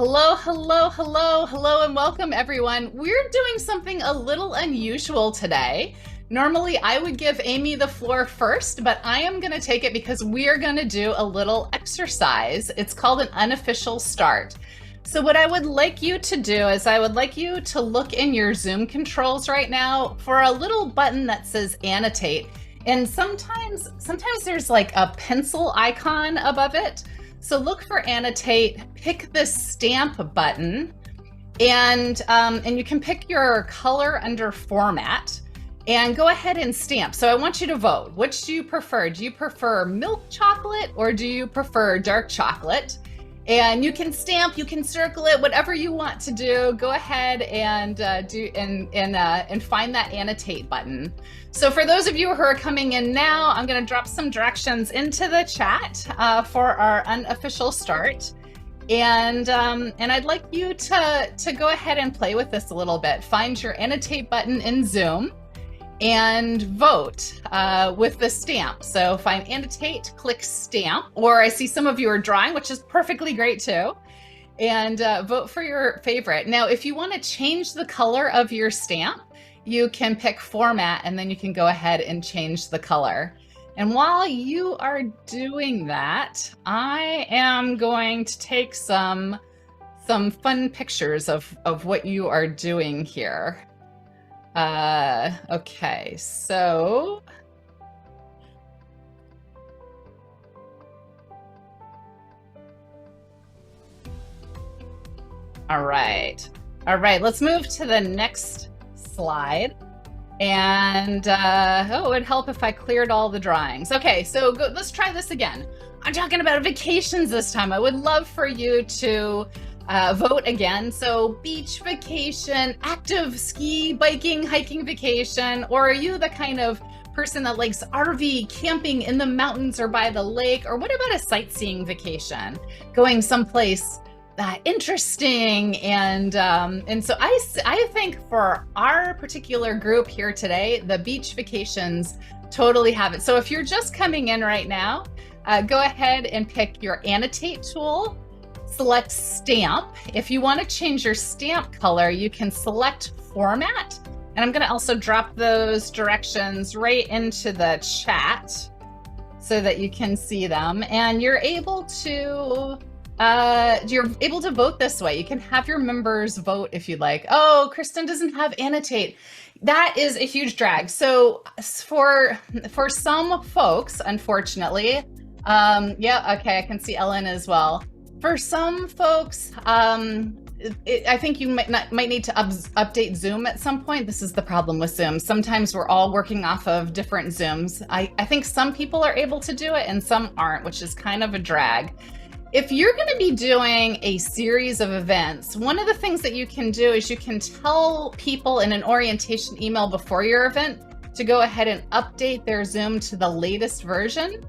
Hello, hello, hello, hello, and welcome everyone. We're doing something a little unusual today. Normally I would give Amy the floor first, but I am going to take it because we are going to do a little exercise. It's called an unofficial start. So what I would like you to do is I would like you to look in your Zoom controls right now for a little button that says annotate. And sometimes there's like a pencil icon above it. So look for annotate, pick the stamp button, and you can pick your color under format and go ahead and stamp. So I want you to vote. Which do you prefer? Do you prefer milk chocolate or do you prefer dark chocolate? And you can stamp, you can circle it, whatever you want to do. Go ahead and find that annotate button. So for those of you who are coming in now, I'm going to drop some directions into the chat for our unofficial start. And I'd like you to go ahead and play with this a little bit. Find your annotate button in Zoom and vote with the stamp. So find annotate, click stamp, or I see some of you are drawing, which is perfectly great too. And vote for your favorite. Now, if you want to change the color of your stamp, you can pick format and then you can go ahead and change the color. And while you are doing that, I am going to take some fun pictures of what you are doing here. Okay, so all right, let's move to the next slide. And oh, it would help if I cleared all the drawings. Okay, so let's try this again. I'm talking about vacations this time. I would love for you to vote again. So beach vacation, active ski, biking, hiking vacation, or are you the kind of person that likes RV, camping in the mountains or by the lake? Or what about a sightseeing vacation, going someplace interesting? And so I think for our particular group here today, the beach vacations totally have it. So if you're just coming in right now, go ahead and pick your annotate tool. Select stamp. If you want to change your stamp color, you can select format. And I'm going to also drop those directions right into the chat so that you can see them. And you're able to vote this way. You can have your members vote if you'd like. Oh, Kristen doesn't have annotate. That is a huge drag. So for some folks, unfortunately, yeah, okay, I can see Ellen as well. For some folks, I think you might need to update Zoom at some point. This is the problem with Zoom. Sometimes we're all working off of different Zooms. I think some people are able to do it and some aren't, which is kind of a drag. If you're going to be doing a series of events, one of the things that you can do is you can tell people in an orientation email before your event to go ahead and update their Zoom to the latest version.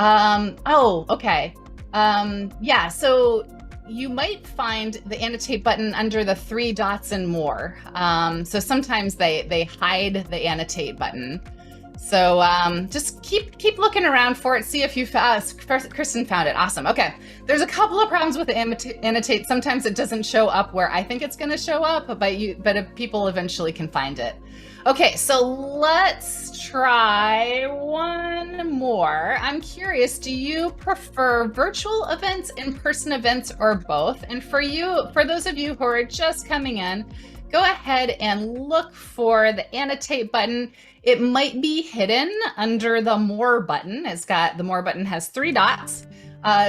Oh, okay. Yeah, so you might find the annotate button under the 3 dots and more. So sometimes they hide the annotate button. So just keep looking around for it. See if you Kristen found it. Awesome. Okay. There's a couple of problems with the annotate. Sometimes it doesn't show up where I think it's going to show up, but people eventually can find it. Okay, so let's try one more. I'm curious, do you prefer virtual events, in-person events, or both? And for those of you who are just coming in, go ahead and look for the annotate button. It might be hidden under the more button. The more button has 3 dots.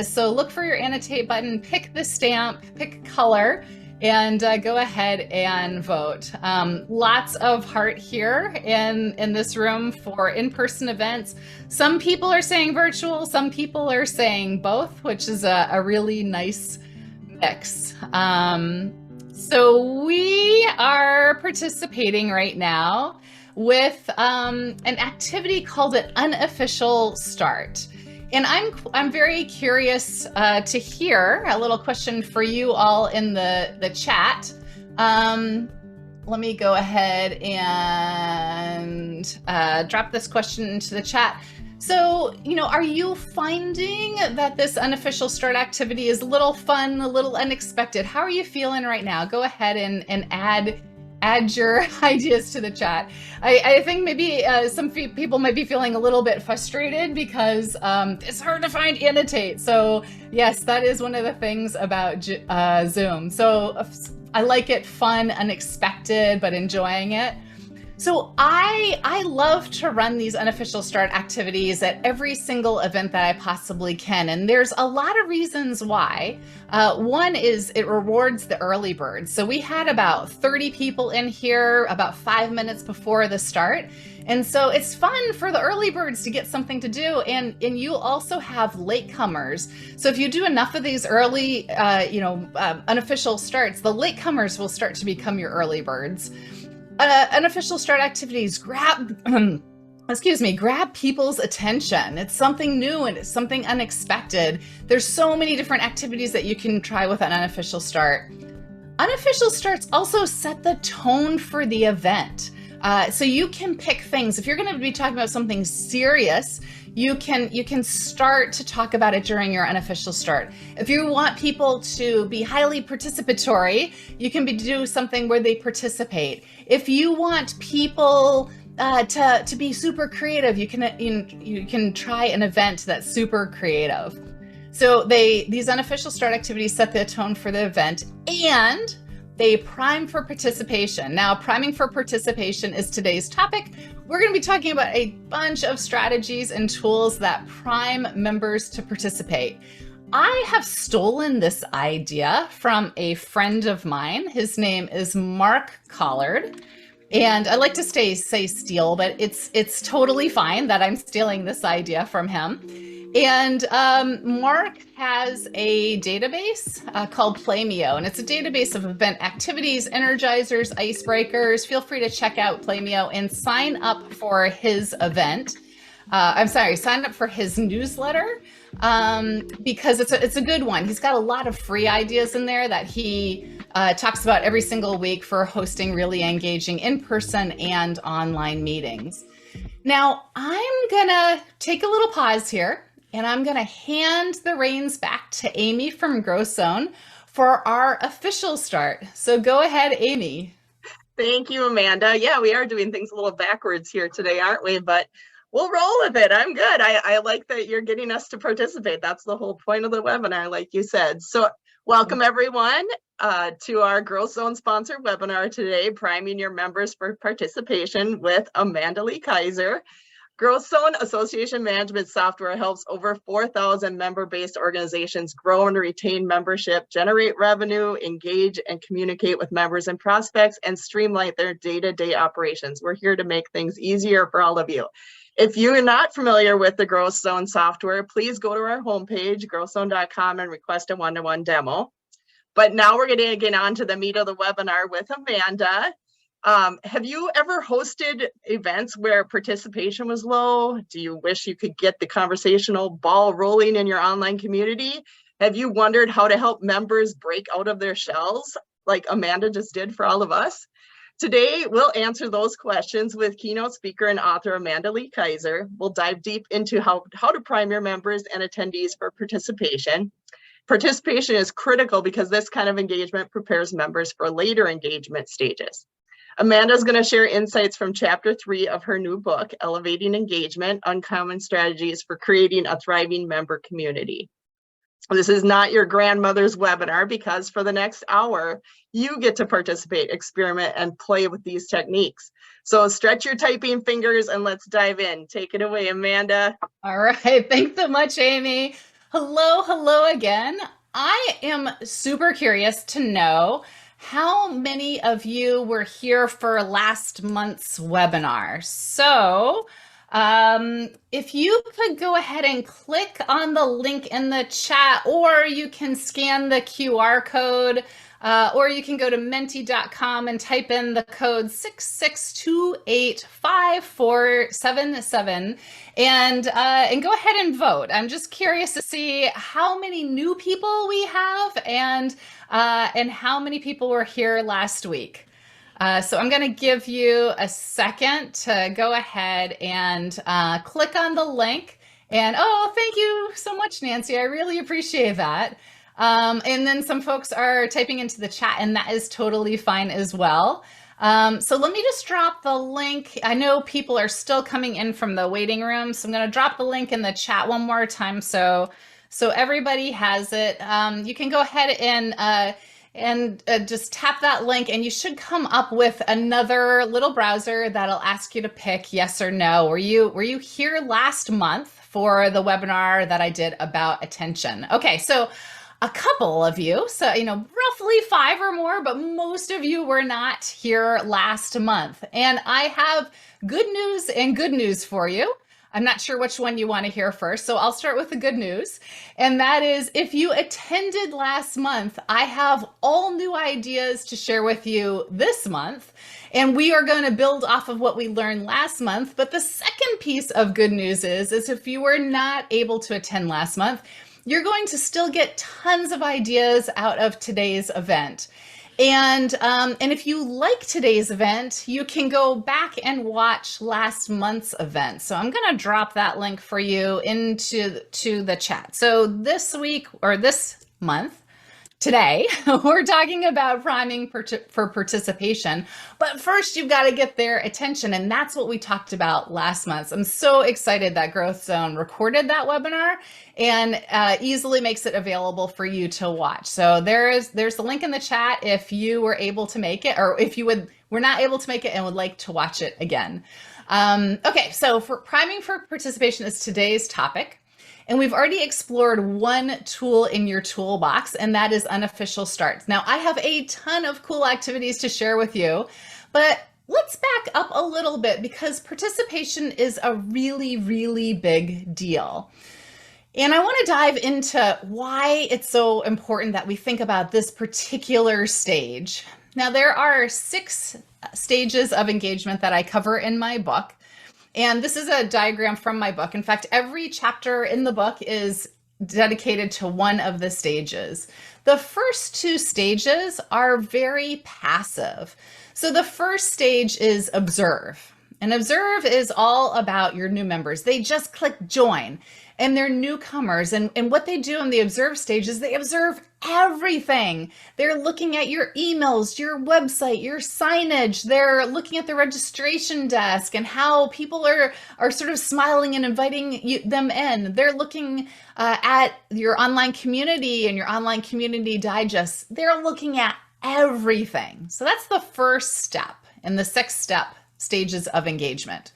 So look for your annotate button, pick the stamp, pick color, and go ahead and vote. Lots of heart here in this room for in-person events. Some people are saying virtual, some people are saying both, which is a really nice mix. So we are participating right now with an activity called an unofficial start. And I'm very curious to hear a little question for you all in the chat. Let me go ahead and drop this question into the chat. So, are you finding that this unofficial start activity is a little fun, a little unexpected? How are you feeling right now? Go ahead and add your ideas to the chat. I think maybe some people might be feeling a little bit frustrated because it's hard to find annotate. So yes, that is one of the things about Zoom. So I like it fun, unexpected, but enjoying it. So I love to run these unofficial start activities at every single event that I possibly can. And there's a lot of reasons why. One is it rewards the early birds. So we had about 30 people in here about 5 minutes before the start. And so it's fun for the early birds to get something to do. And you also have latecomers. So if you do enough of these early, unofficial starts, the latecomers will start to become your early birds. Unofficial start activities grab people's attention. It's something new and it's something unexpected. There's so many different activities that you can try with an unofficial start. Unofficial starts also set the tone for the event. So you can pick things. If you're going to be talking about something serious, you can start to talk about it during your unofficial start. If you want people to be highly participatory, you can do something where they participate. If you want people to be super creative, you can try an event that's super creative. So these unofficial start activities set the tone for the event, and they prime for participation. Now, priming for participation is today's topic. We're going to be talking about a bunch of strategies and tools that prime members to participate. I have stolen this idea from a friend of mine. His name is Mark Collard. And I like to say steal, but it's totally fine that I'm stealing this idea from him. And Mark has a database called Playmio, and it's a database of event activities, energizers, icebreakers. Feel free to check out Playmio and sign up for his event. Sign up for his newsletter because it's a good one. He's got a lot of free ideas in there that he talks about every single week for hosting really engaging in-person and online meetings. Now, I'm gonna take a little pause here, and I'm going to hand the reins back to Amy from GrowthZone for our official start. So go ahead, Amy. Thank you, Amanda. Yeah, we are doing things a little backwards here today, aren't we? But we'll roll with it. I'm good. I like that you're getting us to participate. That's the whole point of the webinar, like you said. So welcome, everyone, to our GrowthZone sponsored webinar today, priming your members for participation with Amanda Lea Kaiser. GrowthZone Association Management Software helps over 4,000 member-based organizations grow and retain membership, generate revenue, engage and communicate with members and prospects, and streamline their day-to-day operations. We're here to make things easier for all of you. If you're not familiar with the GrowthZone software, please go to our homepage, growthzone.com, and request a one-to-one demo. But now we're going to get on to the meat of the webinar with Amanda. Have you ever hosted events where participation was low? Do you wish you could get the conversational ball rolling in your online community? Have you wondered how to help members break out of their shells like Amanda just did for all of us? Today, we'll answer those questions with keynote speaker and author Amanda Lea Kaiser. We'll dive deep into how to prime your members and attendees for participation. Participation is critical because this kind of engagement prepares members for later engagement stages. Amanda's going to share insights from chapter 3 of her new book, Elevating Engagement: Uncommon Strategies for Creating a Thriving Member Community. This is not your grandmother's webinar because for the next hour, you get to participate, experiment, and play with these techniques. So stretch your typing fingers and let's dive in. Take it away, Amanda. All right. Thanks so much, Amy. Hello again. I am super curious to know how many of you were here for last month's webinar. So if you could go ahead and click on the link in the chat, or you can scan the QR code, or you can go to menti.com and type in the code 66285477 and go ahead and vote. I'm just curious to see how many new people we have and how many people were here last week. So I'm going to give you a second to go ahead and click on the link. And oh, thank you so much, Nancy. I really appreciate that. And then some folks are typing into the chat, and that is totally fine as well. So let me just drop the link. I know people are still coming in from the waiting room, so I'm going to drop the link in the chat one more time so everybody has it. You can go ahead and just tap that link, and you should come up with another little browser that'll ask you to pick yes or no. Were you here last month for the webinar that I did about attention? Okay, so a couple of you, so roughly 5 or more, but most of you were not here last month. And I have good news and good news for you. I'm not sure which one you want to hear first, so I'll start with the good news. And that is, if you attended last month, I have all new ideas to share with you this month. And we are going to build off of what we learned last month. But the second piece of good news is if you were not able to attend last month, you're going to still get tons of ideas out of today's event. And if you like today's event, you can go back and watch last month's event. So I'm going to drop that link for you into the chat. So this week, or this month, today, we're talking about priming for participation, but first you've got to get their attention, and that's what we talked about last month. I'm so excited that GrowthZone recorded that webinar and easily makes it available for you to watch. So there's the link in the chat if you were able to make it, or if you were not able to make it and would like to watch it again. Okay, so for priming for participation is today's topic. And we've already explored one tool in your toolbox, and that is unofficial starts. Now, I have a ton of cool activities to share with you, but let's back up a little bit because participation is a really, really big deal. And I want to dive into why it's so important that we think about this particular stage. Now, there are 6 stages of engagement that I cover in my book. And this is a diagram from my book. In fact, every chapter in the book is dedicated to one of the stages. The first 2 stages are very passive. So the first stage is observe. And observe is all about your new members. They just click join and they're newcomers. And what they do in the observe stage is they observe everything. They're looking at your emails, your website, your signage. They're looking at the registration desk and how people are sort of smiling and inviting them in. They're looking at your online community and your online community digest. They're looking at everything. So that's the first step in the 6 stages of engagement.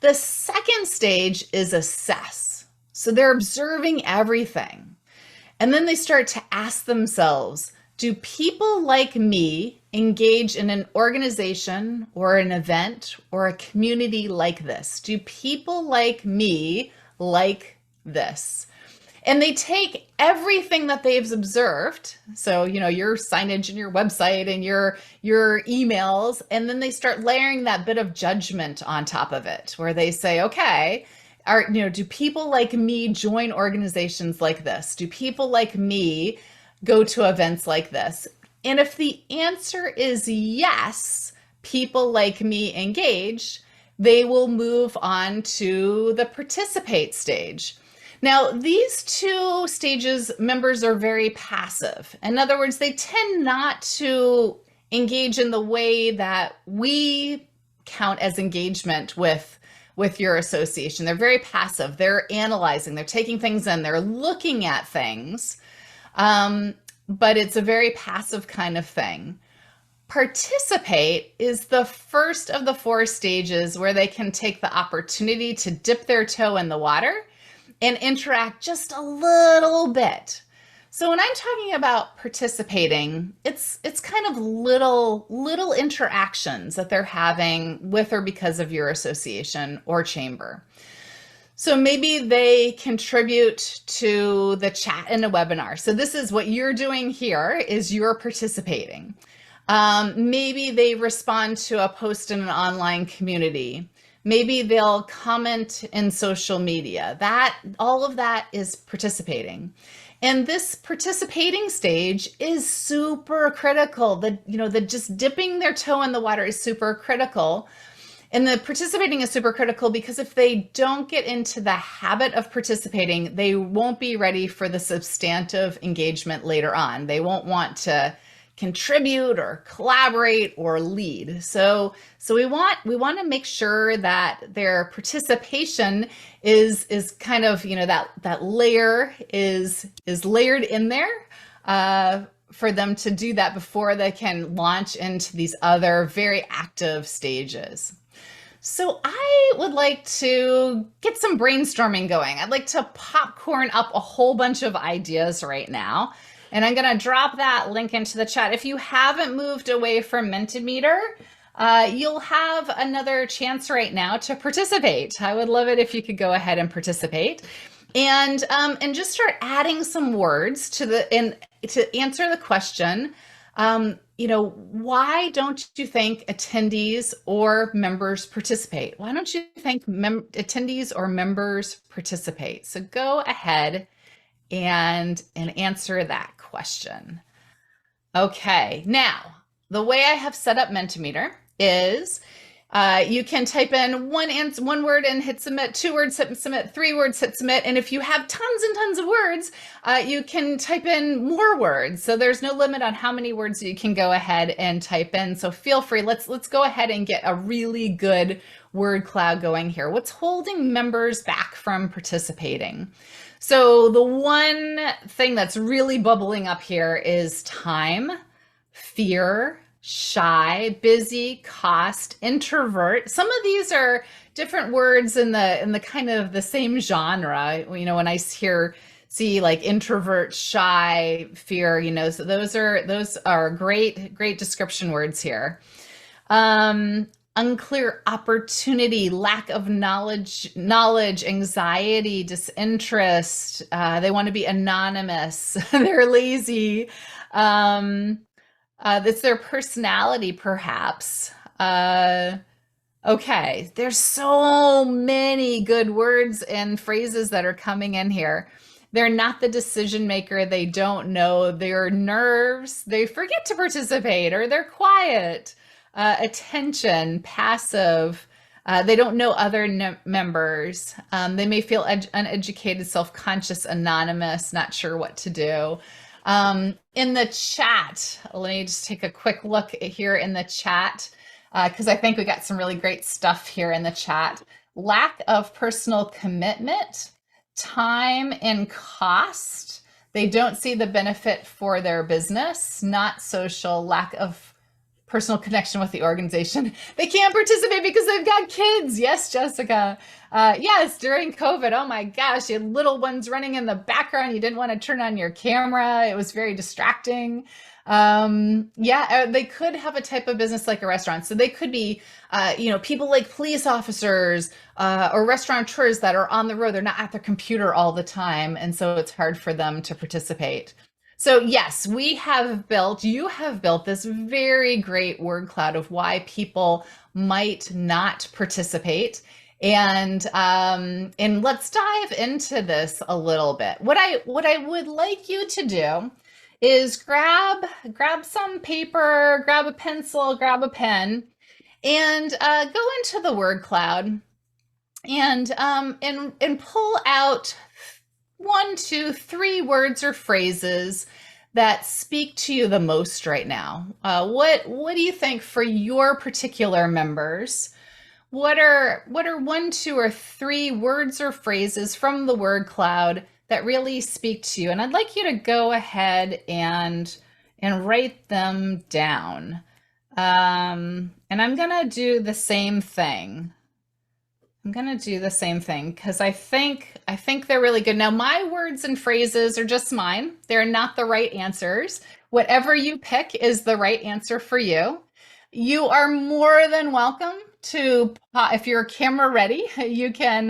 The second stage is assess. So they're observing everything. And then they start to ask themselves, do people like me engage in an organization or an event or a community like this? Do people like me like this? And they take everything that they've observed, so your signage and your website and your emails, and then they start layering that bit of judgment on top of it, where they say, okay, do people like me join organizations like this? Do people like me go to events like this? And if the answer is yes, people like me engage, they will move on to the participate stage. Now, these 2 stages, members are very passive. In other words, they tend not to engage in the way that we count as engagement with your association. They're very passive. They're analyzing, they're taking things in, they're looking at things, but it's a very passive kind of thing. Participate is the first of the 4 stages where they can take the opportunity to dip their toe in the water and interact just a little bit. So when I'm talking about participating, it's kind of little interactions that they're having with or because of your association or chamber. So maybe they contribute to the chat in a webinar. So this is what you're doing here, is you're participating. Maybe they respond to a post in an online community. Maybe they'll comment in social media. All of that is participating. And this participating stage is super critical. The just dipping their toe in the water is super critical. And the participating is super critical because if they don't get into the habit of participating, they won't be ready for the substantive engagement later on. They won't want to contribute or collaborate or lead. So we want to make sure that their participation is kind of, that layer is layered in there for them to do that before they can launch into these other very active stages. So I would like to get some brainstorming going. I'd like to popcorn up a whole bunch of ideas right now. And I'm going to drop that link into the chat. If you haven't moved away from Mentimeter, you'll have another chance right now to participate. I would love it if you could go ahead and participate. And just start adding some words to answer the question, why don't you think attendees or members participate? Why don't you think attendees or members participate? So go ahead and answer that question. Okay, now the way I have set up Mentimeter is you can type in one word and hit submit, 2 words, hit submit, 3 words, hit submit. And if you have tons and tons of words, you can type in more words. So there's no limit on how many words you can go ahead and type in. So feel free, let's go ahead and get a really good word cloud going here. What's holding members back from participating? So the one thing that's really bubbling up here is time, fear, shy, busy, cost, introvert. Some of these are different words in the kind of the same genre. When I see like introvert, shy, fear, so those are great description words here. Unclear opportunity, lack of knowledge, anxiety, disinterest. They want to be anonymous. They're lazy. It's their personality, perhaps. Okay, there's so many good words and phrases that are coming in here. They're not the decision maker. They don't know their nerves. They forget to participate, or they're quiet. Attention, passive. They don't know other members. They may feel uneducated, self-conscious, anonymous, not sure what to do. In the chat, let me just take a quick look here in the chat, because I think we got some really great stuff here in the chat. Lack of personal commitment, time and cost. They don't see the benefit for their business, not social, lack of personal connection with the organization. They can't participate because they've got kids. Yes, Jessica. Yes, during COVID, oh my gosh, you had little ones running in the background. You didn't want to turn on your camera. It was very distracting. They could have a type of business like a restaurant. So they could be, people like police officers or restaurateurs that are on the road. They're not at their computer all the time. And so it's hard for them to participate. So yes, you have built this very great word cloud of why people might not participate. And let's dive into this a little bit. What I would like you to do is grab some paper, grab a pencil, grab a pen, and go into the word cloud and pull out 1, 2, 3 words or phrases that speak to you the most right now. What do you think for your particular members? What are 1, 2, or 3 words or phrases from the word cloud that really speak to you? And I'd like you to go ahead and write them down. And I'm gonna do the same thing. Because I think they're really good. Now, my words and phrases are just mine. They're not the right answers. Whatever you pick is the right answer for you. You are more than welcome to, if you're camera ready, you can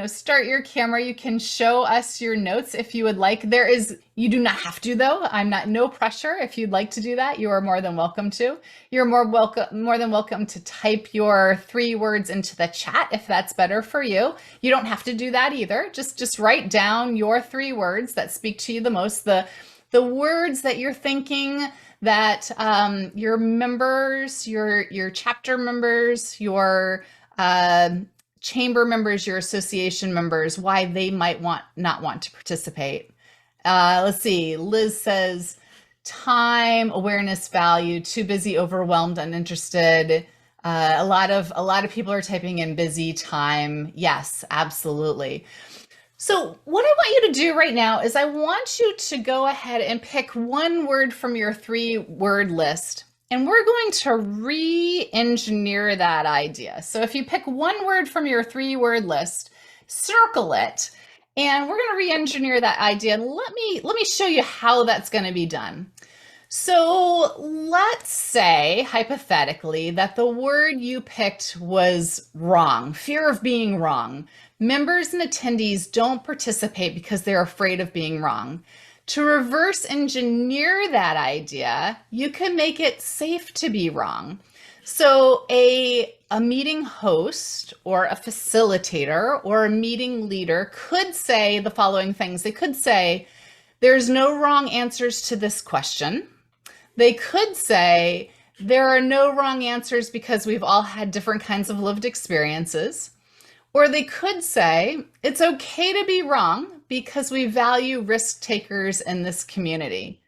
start your camera. You can show us your notes if you would like. You do not have to though. No pressure. If you'd like to do that, you are more than welcome to. You're more than welcome to type your 3 words into the chat if that's better for you. You don't have to do that either. Just write down your 3 words that speak to you the most, the words that you're thinking that your members, your chapter members, your chamber members, your association members, why they might not want to participate. Let's see. Liz says time, awareness, value, too busy, overwhelmed, uninterested. A lot of people are typing in busy, time. Yes, absolutely. So what I want you to do right now is I want you to go ahead and pick 1 word from your 3-word list, and we're going to re-engineer that idea. So if you pick 1 word from your 3-word list, circle it, and we're going to re-engineer that idea. And let me show you how that's going to be done. So let's say, hypothetically, that the word you picked was wrong, fear of being wrong. Members and attendees don't participate because they're afraid of being wrong. To reverse engineer that idea, you can make it safe to be wrong. So a meeting host or a facilitator or a meeting leader could say the following things. They could say, there's no wrong answers to this question. They could say, there are no wrong answers because we've all had different kinds of lived experiences. Or they could say, it's okay to be wrong because we value risk takers in this community.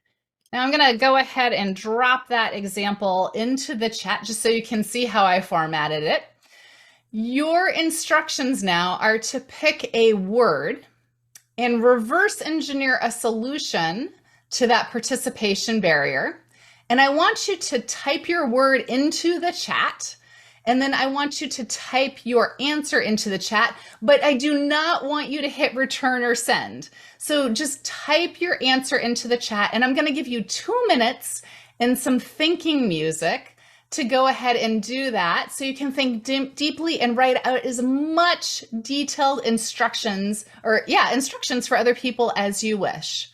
Now I'm going to go ahead and drop that example into the chat just so you can see how I formatted it. Your instructions now are to pick a word and reverse engineer a solution to that participation barrier. And I want you to type your word into the chat. And then I want you to type your answer into the chat, but I do not want you to hit return or send. So just type your answer into the chat, and I'm going to give you 2 minutes and some thinking music to go ahead and do that. So you can think deeply and write out as much detailed instructions for other people as you wish.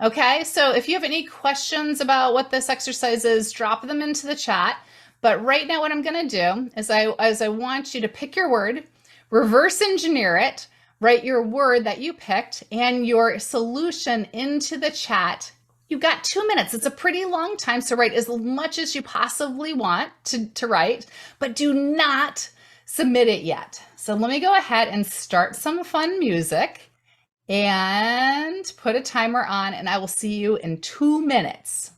Okay, so if you have any questions about what this exercise is, drop them into the chat. But right now what I'm going to do is I want you to pick your word, reverse engineer it, write your word that you picked and your solution into the chat. You've got 2 minutes. It's a pretty long time, so write as much as you possibly want to write, but do not submit it yet. So let me go ahead and start some fun music and put a timer on, and I will see you in 2 minutes.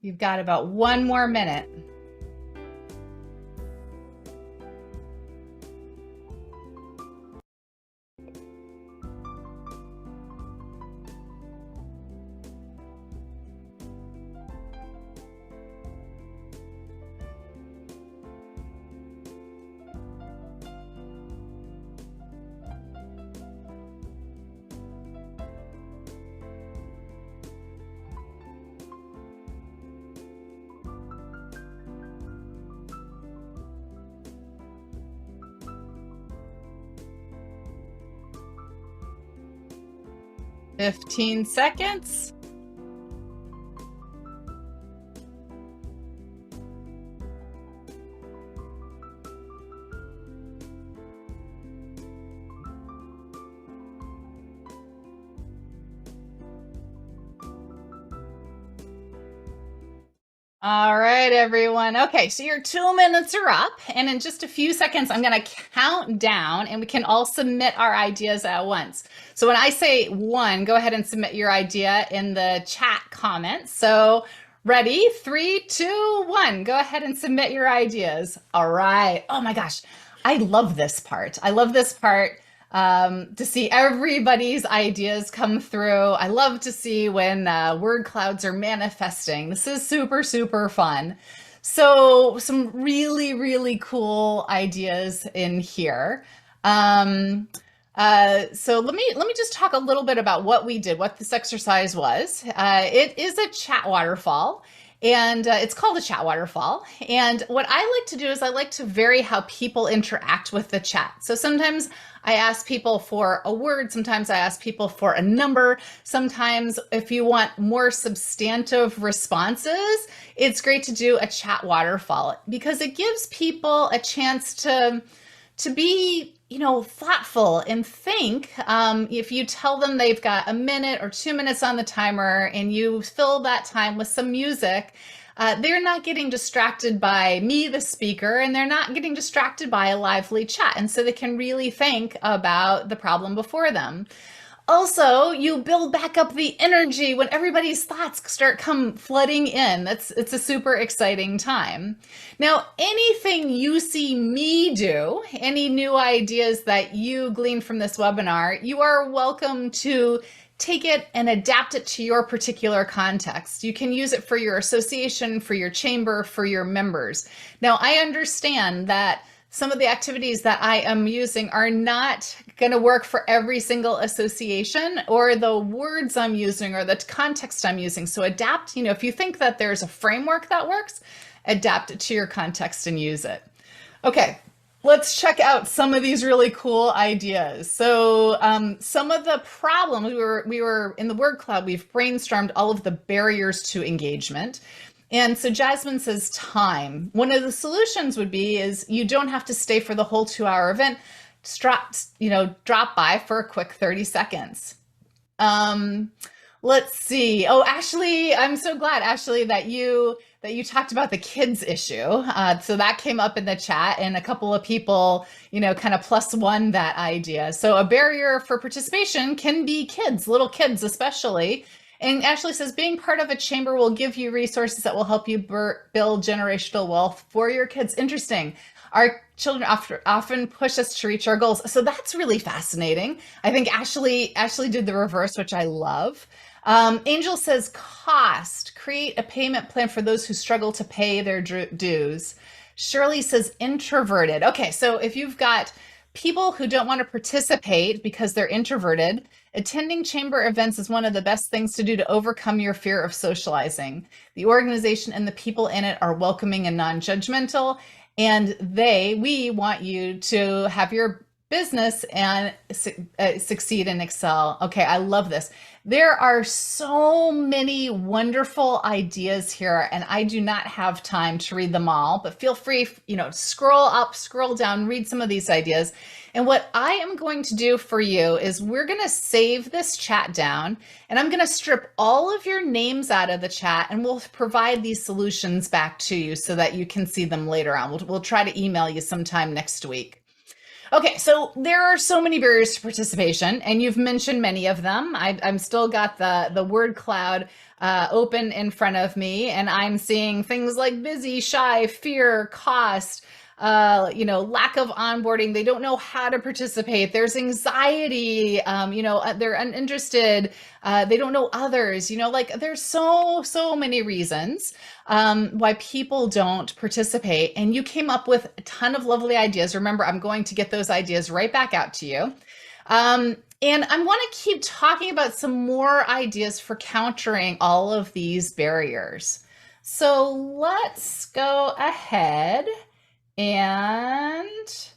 You've got about 1 more minute. 15 seconds. All right, everyone. Okay, so your 2 minutes are up, and in just a few seconds, I'm going to count down, and we can all submit our ideas at once. So when I say 1, go ahead and submit your idea in the chat comments. So ready? 3, 2, 1. Go ahead and submit your ideas. All right. Oh my gosh, I love this part. I love this part. To see everybody's ideas come through. I love to see when word clouds are manifesting. This is super, super fun. So some really, really cool ideas in here. So let me just talk a little bit about what we did, what this exercise was. It is a chat waterfall. And it's called a chat waterfall. And what I like to do is I like to vary how people interact with the chat. So sometimes I ask people for a word. Sometimes I ask people for a number. Sometimes if you want more substantive responses, it's great to do a chat waterfall because it gives people a chance to be, thoughtful and think. If you tell them they've got a minute or 2 minutes on the timer and you fill that time with some music, they're not getting distracted by me, the speaker, and they're not getting distracted by a lively chat. And so they can really think about the problem before them. Also, you build back up the energy when everybody's thoughts start come flooding in. It's a super exciting time. Now, anything you see me do, any new ideas that you glean from this webinar, you are welcome to take it and adapt it to your particular context. You can use it for your association, for your chamber, for your members. Now, I understand that some of the activities that I am using are not going to work for every single association or the words I'm using or the context I'm using. So adapt, if you think that there's a framework that works, adapt it to your context and use it. Okay, let's check out some of these really cool ideas. So some of the problems, we were in the word cloud, we've brainstormed all of the barriers to engagement. And so Jasmine says time. One of the solutions would be is you don't have to stay for the whole 2-hour event. Drop by for a quick 30 seconds. Let's see. Oh, Ashley, I'm so glad, Ashley, that you talked about the kids issue. So that came up in the chat and a couple of people, kind of +1 that idea. So a barrier for participation can be kids, little kids especially. And Ashley says, being part of a chamber will give you resources that will help you build generational wealth for your kids. Interesting. Our children often push us to reach our goals. So that's really fascinating. I think Ashley did the reverse, which I love. Angel says, cost. Create a payment plan for those who struggle to pay their dues. Shirley says, introverted. Okay, so if you've got people who don't want to participate because they're introverted, attending chamber events is one of the best things to do to overcome your fear of socializing. The organization and the people in it are welcoming and non-judgmental, and we want you to have your business and succeed and excel. Okay, I love this. There are so many wonderful ideas here, and I do not have time to read them all, but feel free, scroll up, scroll down, read some of these ideas. And what I am going to do for you is we're going to save this chat down, and I'm going to strip all of your names out of the chat, and we'll provide these solutions back to you so that you can see them later on. We'll try to email you sometime next week. Okay, so there are so many barriers to participation, and you've mentioned many of them. I'm still got the word cloud open in front of me, and I'm seeing things like busy, shy, fear, cost, lack of onboarding. They don't know how to participate. There's anxiety. They're uninterested. They don't know others. There's so many reasons why people don't participate. And you came up with a ton of lovely ideas. Remember, I'm going to get those ideas right back out to you. And I want to keep talking about some more ideas for countering all of these barriers. So let's go ahead and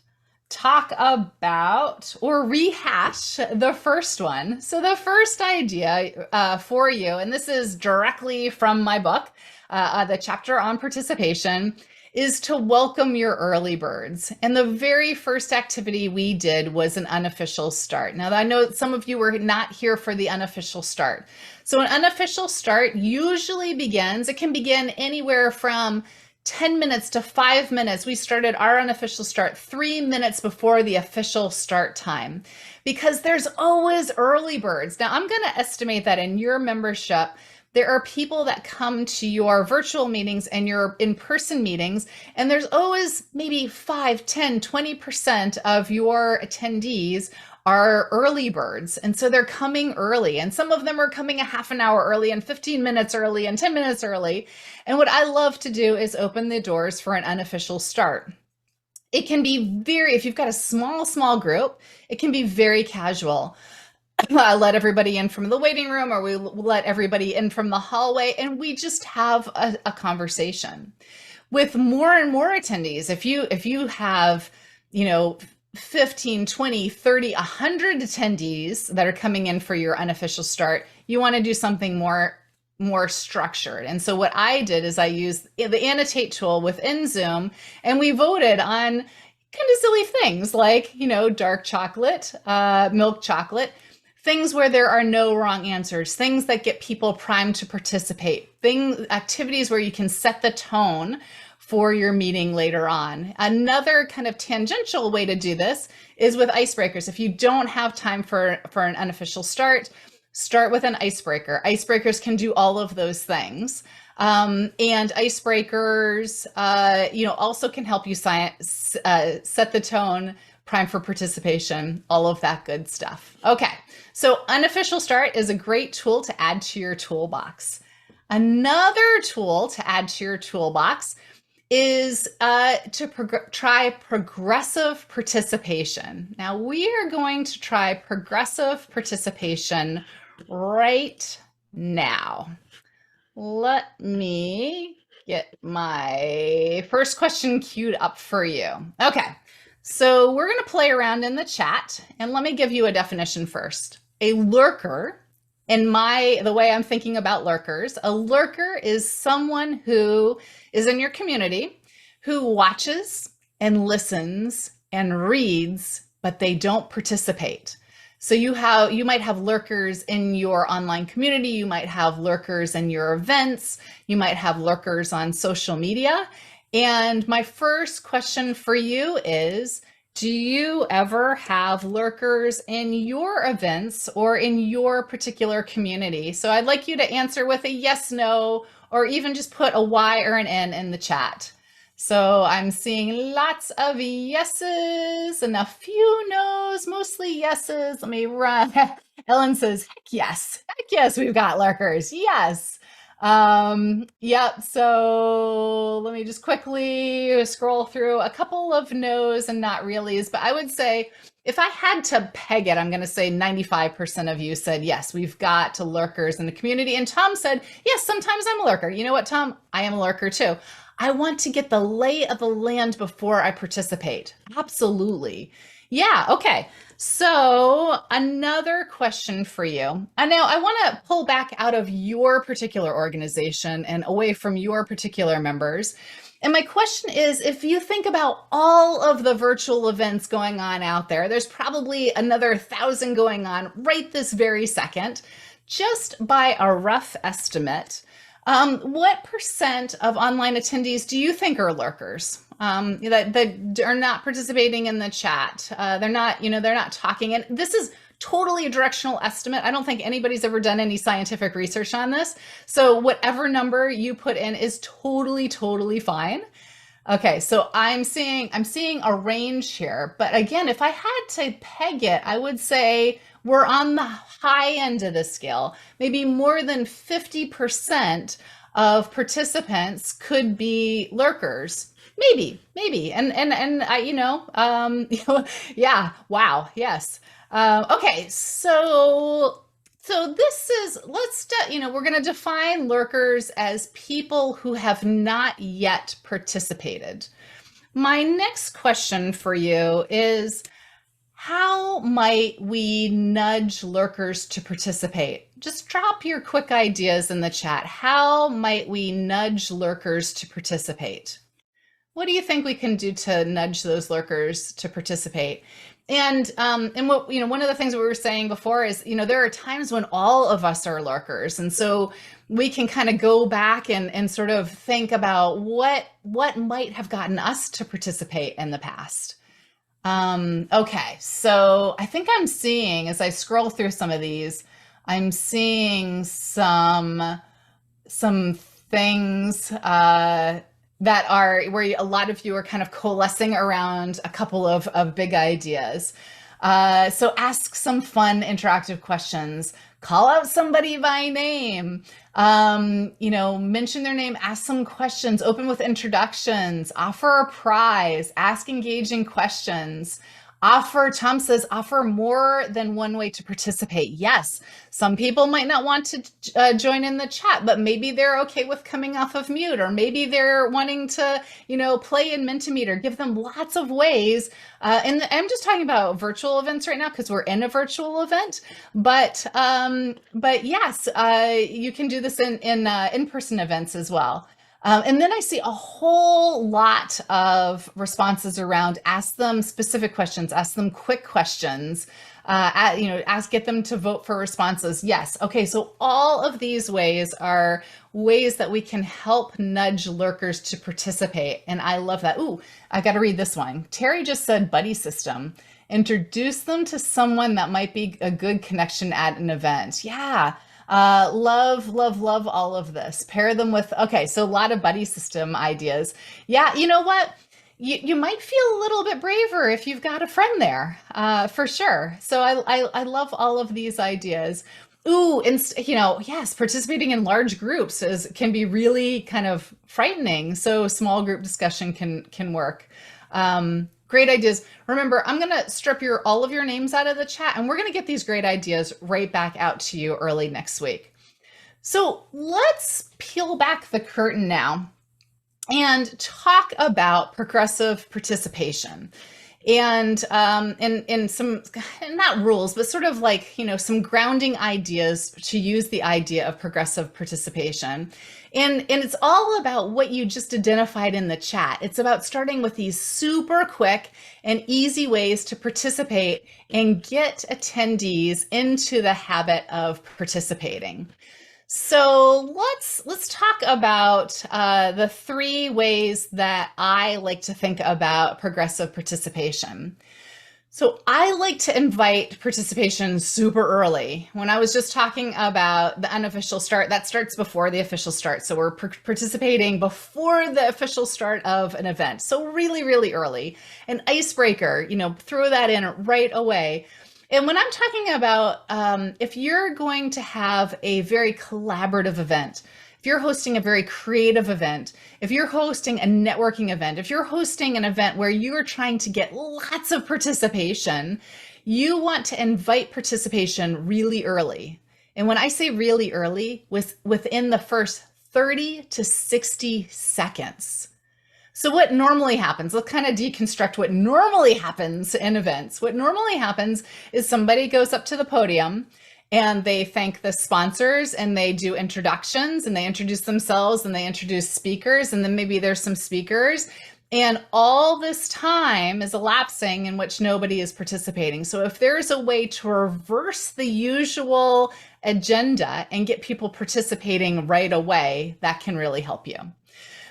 talk about or rehash the first one. So the first idea for you, and this is directly from my book, the chapter on participation, is to welcome your early birds. And the very first activity we did was an unofficial start. Now, I know some of you were not here for the unofficial start. So an unofficial start usually begins, it can begin anywhere from 10 minutes to 5 minutes. We started our unofficial start 3 minutes before the official start time, because there's always early birds. Now, I'm going to estimate that in your membership, there are people that come to your virtual meetings and your in-person meetings, and there's always maybe 5, 10, 20% of your attendees are early birds. And so they're coming early, and some of them are coming a half an hour early and 15 minutes early and 10 minutes early. And what I love to do is open the doors for an unofficial start. It can be if you've got a small group, it can be very casual. Let everybody in from the waiting room, or we let everybody in from the hallway, and we just have a conversation. With more and more attendees, if you have, 15, 20, 30, 100 attendees that are coming in for your unofficial start, you want to do something more structured. And so what I did is I used the annotate tool within Zoom, and we voted on kind of silly things like, dark chocolate, milk chocolate, things where there are no wrong answers, things that get people primed to participate, activities where you can set the tone for your meeting later on. Another kind of tangential way to do this is with icebreakers. If you don't have time for an unofficial start with an icebreaker. Icebreakers can do all of those things. And icebreakers, also can help you set the tone, prime for participation, all of that good stuff. Okay, so unofficial start is a great tool to add to your toolbox. Another tool to add to your toolbox is to try progressive participation. Now we are going to try progressive participation right now. Let me get my first question queued up for you. Okay, so we're going to play around in the chat, and let me give you a definition first. A lurker, the way I'm thinking about lurkers, a lurker is someone who is in your community who watches and listens and reads, but they don't participate. So you might have lurkers in your online community, you might have lurkers in your events, you might have lurkers on social media. And my first question for you is, do you ever have lurkers in your events or in your particular community? So I'd like you to answer with a yes, no, or even just put a Y or an N in the chat. So I'm seeing lots of yeses and a few no's, mostly yeses. Let me run. Ellen says, heck yes, we've got lurkers, yes. Yep, so let me just quickly scroll through a couple of no's and not reallys, but I would say if I had to peg it, I'm going to say 95% of you said, yes, we've got lurkers in the community. And Tom said, yes, sometimes I'm a lurker. You know what, Tom? I am a lurker too. I want to get the lay of the land before I participate. Absolutely. Yeah, okay. So another question for you. And now I want to pull back out of your particular organization and away from your particular members. And my question is, if you think about all of the virtual events going on out there, there's probably another 1,000 going on right this very second. Just by a rough estimate, what percent of online attendees do you think are lurkers? That are not participating in the chat. They're not talking. And this is totally a directional estimate. I don't think anybody's ever done any scientific research on this. So whatever number you put in is totally fine. Okay, so I'm seeing a range here. But again, if I had to peg it, I would say we're on the high end of the scale. Maybe more than 50% of participants could be lurkers. Maybe. And I, yeah, wow, yes. Okay, so this is, we're going to define lurkers as people who have not yet participated. My next question for you is, how might we nudge lurkers to participate? Just drop your quick ideas in the chat. How might we nudge lurkers to participate? What do you think we can do to nudge those lurkers to participate? And what, one of the things we were saying before is, there are times when all of us are lurkers, and so we can kind of go back and sort of think about what might have gotten us to participate in the past. Okay, so I think I'm seeing, as I scroll through some of these, I'm seeing some things that are where a lot of you are kind of coalescing around a couple of big ideas. So ask some fun interactive questions, call out somebody by name, mention their name, ask some questions, open with introductions, offer a prize, ask engaging questions. Tom says, offer more than one way to participate. Yes, some people might not want to join in the chat, but maybe they're okay with coming off of mute, or maybe they're wanting to, play in Mentimeter. Give them lots of ways. And I'm just talking about virtual events right now because we're in a virtual event. But yes, you can do this in in-person events as well. And then I see a whole lot of responses around ask them specific questions, ask them quick questions, get them to vote for responses. Yes. Okay. So all of these ways are ways that we can help nudge lurkers to participate. And I love that. Ooh, I got to read this one. Terry just said buddy system. Introduce them to someone that might be a good connection at an event. Yeah. Love all of this. Pair them with, okay, so a lot of buddy system ideas. Yeah, you know what? You might feel a little bit braver if you've got a friend there, for sure. So I love all of these ideas. Ooh, and yes, participating in large groups can be really kind of frightening. So small group discussion can work. Great ideas. Remember, I'm going to strip all of your names out of the chat, and we're going to get these great ideas right back out to you early next week. So let's peel back the curtain now and talk about progressive participation and some, not rules, but sort of like, some grounding ideas to use the idea of progressive participation. And it's all about what you just identified in the chat. It's about starting with these super quick and easy ways to participate and get attendees into the habit of participating. So let's talk about the 3 ways that I like to think about progressive participation. So I like to invite participation super early. When I was just talking about the unofficial start, that starts before the official start. So we're participating before the official start of an event. So really, really early. An icebreaker, throw that in right away. And when I'm talking about if you're going to have a very collaborative event, if you're hosting a very creative event, if you're hosting a networking event, if you're hosting an event where you are trying to get lots of participation, you want to invite participation really early. And when I say really early, within the first 30 to 60 seconds. So what normally happens, let's kind of deconstruct what normally happens in events. What normally happens is somebody goes up to the podium and they thank the sponsors and they do introductions and they introduce themselves and they introduce speakers, and then maybe there's some speakers, and all this time is elapsing in which nobody is participating. So if there's a way to reverse the usual agenda and get people participating right away, that can really help you.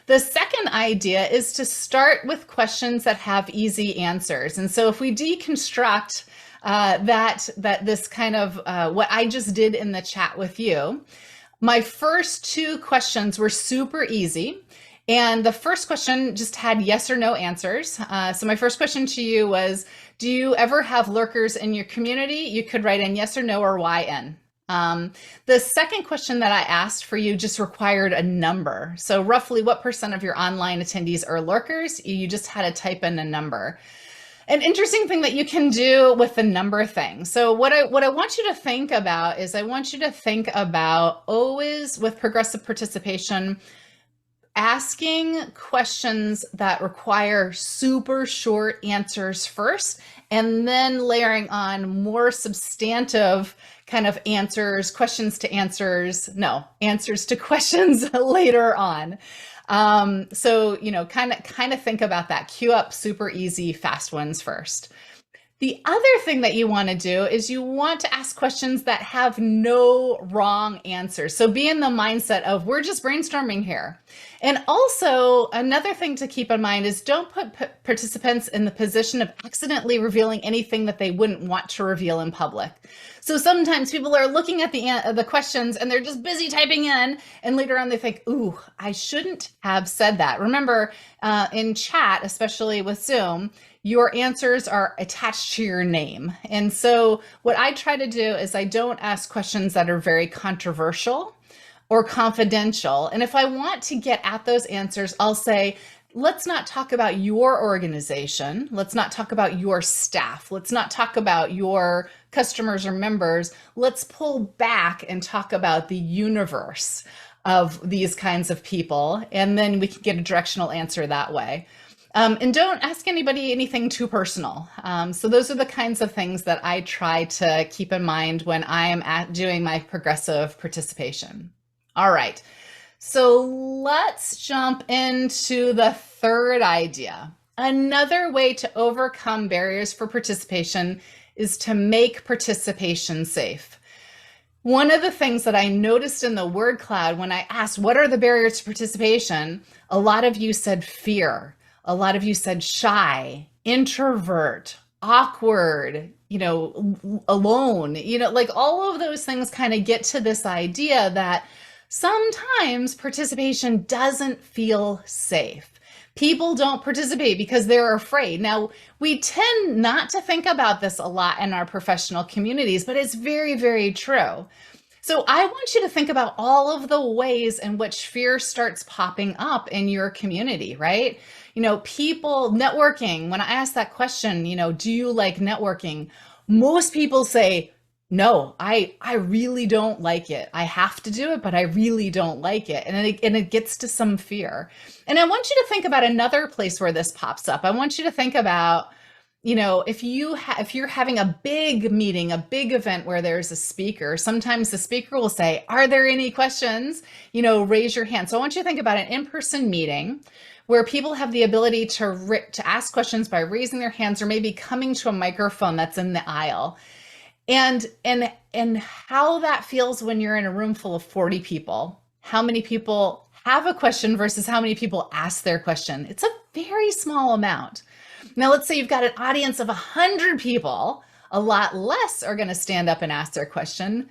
The second idea is to start with questions that have easy answers. And so if we deconstruct this kind of what I just did in the chat with you, my first 2 questions were super easy. And the first question just had yes or no answers. So my first question to you was, do you ever have lurkers in your community? You could write in yes or no or YN. The second question that I asked for you just required a number. So roughly what % of your online attendees are lurkers? You just had to type in a number. An interesting thing that you can do with the number thing. So what I want you to think about is I want you to think about always with progressive participation, asking questions that require super short answers first, and then layering on more substantive kind of answers, questions to answers, no, answers to questions later on. So, kind of think about that. Queue up super easy, fast ones first. The other thing that you want to do is you want to ask questions that have no wrong answers. So be in the mindset of we're just brainstorming here. And also another thing to keep in mind is don't put participants in the position of accidentally revealing anything that they wouldn't want to reveal in public. So sometimes people are looking at the questions and they're just busy typing in, and later on they think, ooh, I shouldn't have said that. Remember, in chat, especially with Zoom, your answers are attached to your name. And so what I try to do is I don't ask questions that are very controversial or confidential. And if I want to get at those answers, I'll say, let's not talk about your organization. Let's not talk about your staff. Let's not talk about your customers or members. Let's pull back and talk about the universe of these kinds of people. And then we can get a directional answer that way. And don't ask anybody anything too personal. So those are the kinds of things that I try to keep in mind when I am doing my progressive participation. All right, so let's jump into the third idea. Another way to overcome barriers for participation is to make participation safe. One of the things that I noticed in the word cloud when I asked, what are the barriers to participation? A lot of you said fear. A lot of you said shy, introvert, awkward, alone, like all of those things kind of get to this idea that sometimes participation doesn't feel safe. People don't participate because they're afraid. Now, we tend not to think about this a lot in our professional communities, but it's very, very true. So I want you to think about all of the ways in which fear starts popping up in your community, right? People networking, when I ask that question, do you like networking? Most people say, no, I really don't like it. I have to do it, but I really don't like it. And it gets to some fear. And I want you to think about another place where this pops up. I want you to think about, if you're having a big meeting, a big event where there's a speaker, sometimes the speaker will say, are there any questions? Raise your hand. So I want you to think about an in-person meeting where people have the ability to ask questions by raising their hands or maybe coming to a microphone that's in the aisle. And how that feels when you're in a room full of 40 people. How many people have a question versus how many people ask their question? It's a very small amount. Now, let's say you've got an audience of 100 people, a lot less are going to stand up and ask their question.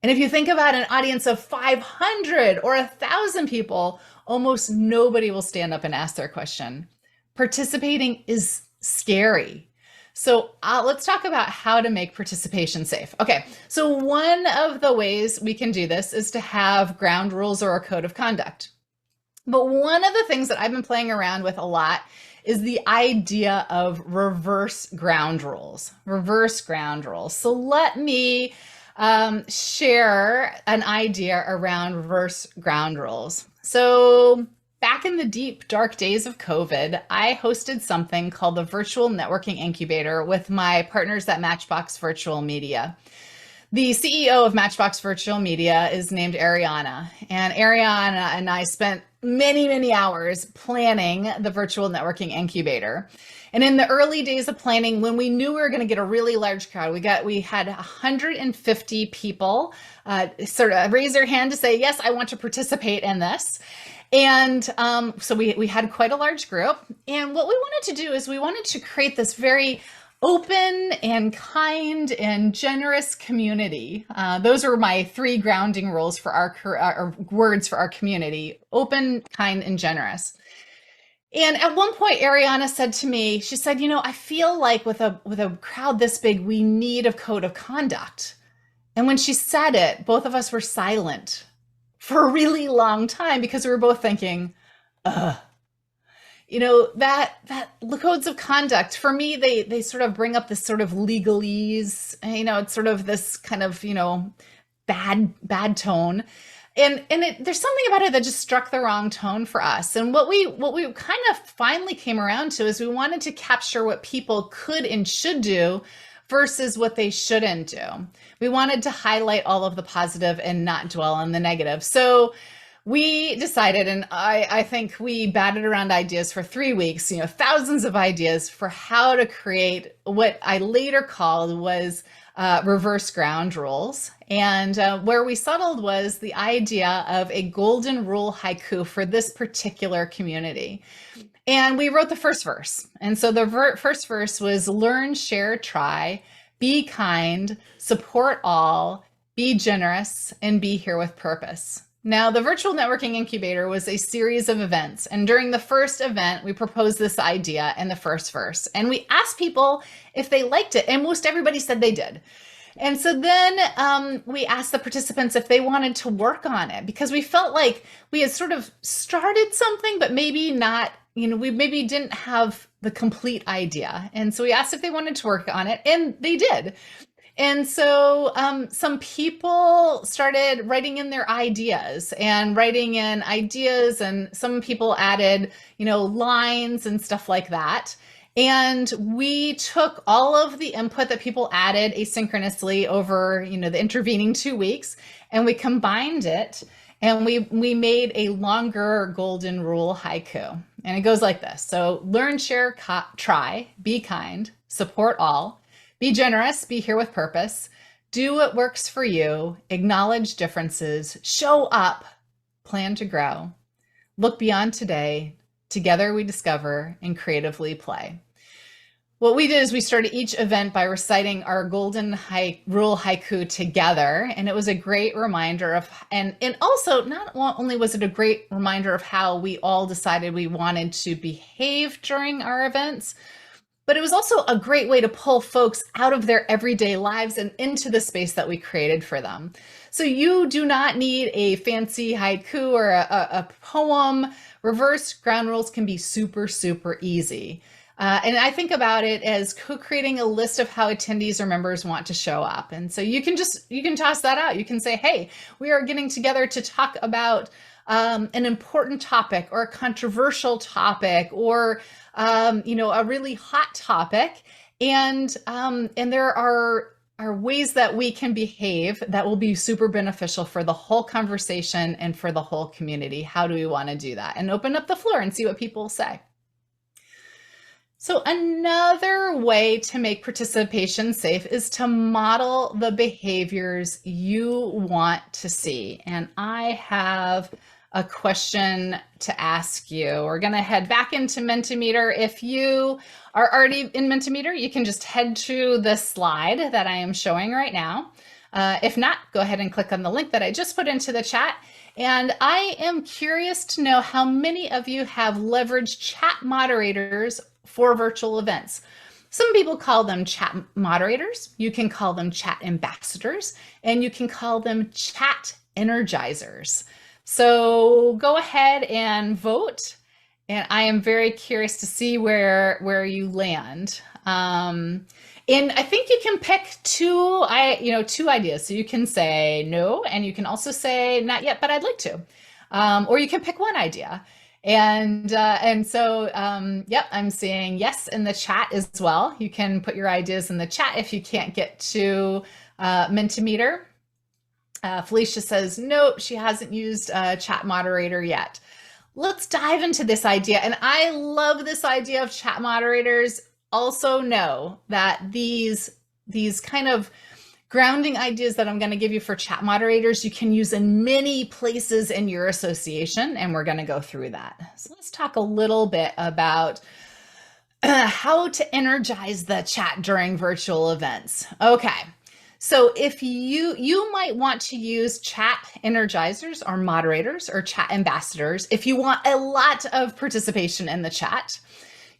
And if you think about an audience of 500 or 1,000 people, almost nobody will stand up and ask their question. Participating is scary. So let's talk about how to make participation safe. Okay, so one of the ways we can do this is to have ground rules or a code of conduct. But one of the things that I've been playing around with a lot is the idea of reverse ground rules. Reverse ground rules. So let me share an idea around reverse ground rules. So back in the deep, dark days of COVID, I hosted something called the Virtual Networking Incubator with my partners at Matchbox Virtual Media. The CEO of Matchbox Virtual Media is named Ariana, and Ariana and I spent many, many hours planning the Virtual Networking Incubator. And in the early days of planning, when we knew we were going to get a really large crowd, we had 150 people sort of raise their hand to say, yes, I want to participate in this. And so we had quite a large group. And what we wanted to do is we wanted to create this very open and kind and generous community. Those are my 3 grounding rules for our words for our community: open, kind, and generous. And at one point, Ariana said to me, she said, I feel like with a crowd this big, we need a code of conduct. And when she said it, both of us were silent for a really long time because we were both thinking, that the codes of conduct, for me, they sort of bring up this sort of legalese, it's sort of this kind of, bad tone. there's something about it that just struck the wrong tone for us. And what we kind of finally came around to is we wanted to capture what people could and should do versus what they shouldn't do. We wanted to highlight all of the positive and not dwell on the negative. So we decided, and I think we batted around ideas for 3 weeks, thousands of ideas for how to create what I later called was reverse ground rules. And where we settled was the idea of a golden rule haiku for this particular community. And we wrote the first verse. And so the first verse was learn, share, try, be kind, support all, be generous, and be here with purpose. Now, the Virtual Networking Incubator was a series of events. And during the first event, we proposed this idea in the first verse. And we asked people if they liked it. And most everybody said they did. And so then we asked the participants if they wanted to work on it, because we felt like we had sort of started something, but maybe not, we maybe didn't have the complete idea. And so we asked if they wanted to work on it, and they did. And so some people started writing in their ideas and some people added, lines and stuff like that. And we took all of the input that people added asynchronously over, the intervening 2 weeks, and we combined it, and we made a longer golden rule haiku. And it goes like this. So learn, share, try, be kind, support all, be generous, be here with purpose, do what works for you, acknowledge differences, show up, plan to grow, look beyond today, together we discover and creatively play. What we did is we started each event by reciting our golden rule haiku together. And it was a great reminder of, and also not only was it a great reminder of how we all decided we wanted to behave during our events, but it was also a great way to pull folks out of their everyday lives and into the space that we created for them. So you do not need a fancy haiku or a poem. Reverse ground rules can be super, super easy. And I think about it as co-creating a list of how attendees or members want to show up. And so you can toss that out. You can say, hey, we are getting together to talk about an important topic or a controversial topic or a really hot topic. And there are ways that we can behave that will be super beneficial for the whole conversation and for the whole community. How do we want to do that? And open up the floor and see what people say. So another way to make participation safe is to model the behaviors you want to see. And I have a question to ask you. We're going to head back into Mentimeter. If you are already in Mentimeter, you can just head to the slide that I am showing right now. If not, go ahead and click on the link that I just put into the chat. And I am curious to know how many of you have leveraged chat moderators for virtual events. Some people call them chat moderators. You can call them chat ambassadors, and you can call them chat energizers. So go ahead and vote. And I am very curious to see where you land. And I think you can pick two ideas. So you can say no, and you can also say not yet, but I'd like to. Or you can pick one idea. And so, yep, I'm seeing yes in the chat as well. You can put your ideas in the chat if you can't get to Mentimeter. Felicia says, nope, she hasn't used a chat moderator yet. Let's dive into this idea. And I love this idea of chat moderators. Also know that these kind of grounding ideas that I'm going to give you for chat moderators, you can use in many places in your association, and we're going to go through that. So let's talk a little bit about how to energize the chat during virtual events. Okay, so if you might want to use chat energizers or moderators or chat ambassadors if you want a lot of participation in the chat.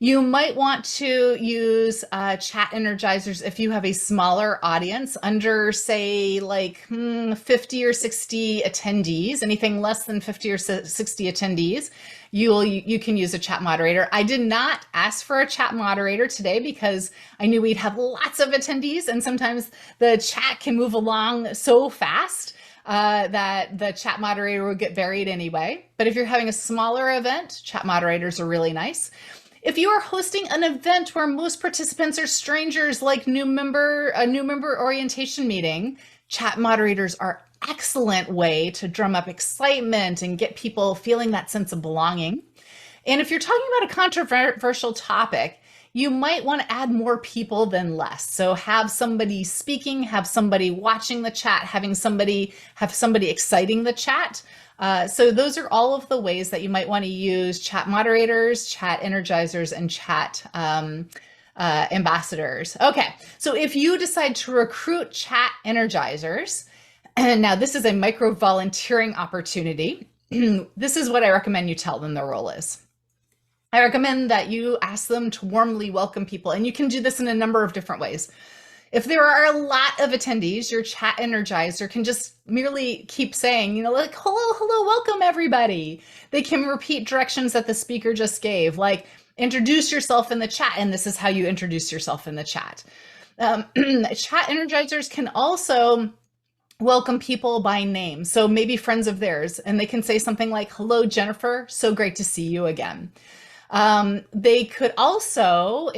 You might want to use chat energizers if you have a smaller audience under, say, like 50 or 60 attendees. Anything less than 50 or 60 attendees, you can use a chat moderator. I did not ask for a chat moderator today because I knew we'd have lots of attendees, and sometimes the chat can move along so fast that the chat moderator will get buried anyway. But if you're having a smaller event, chat moderators are really nice. If you are hosting an event where most participants are strangers, like a new member orientation meeting, chat moderators are excellent way to drum up excitement and get people feeling that sense of belonging. And if you're talking about a controversial topic, you might want to add more people than less. So have somebody speaking, have somebody watching the chat, have somebody exciting the chat. So those are all of the ways that you might want to use chat moderators, chat energizers, and chat ambassadors. Okay, so if you decide to recruit chat energizers, and now this is a micro volunteering opportunity, this is what I recommend you tell them their role is. I recommend that you ask them to warmly welcome people, and you can do this in a number of different ways. If there are a lot of attendees, your chat energizer can just merely keep saying, like, hello, welcome everybody. They can repeat directions that the speaker just gave, like introduce yourself in the chat, and this is how you introduce yourself in the chat. Chat energizers can also welcome people by name. So maybe friends of theirs, and they can say something like, hello, Jennifer, so great to see you again. They can also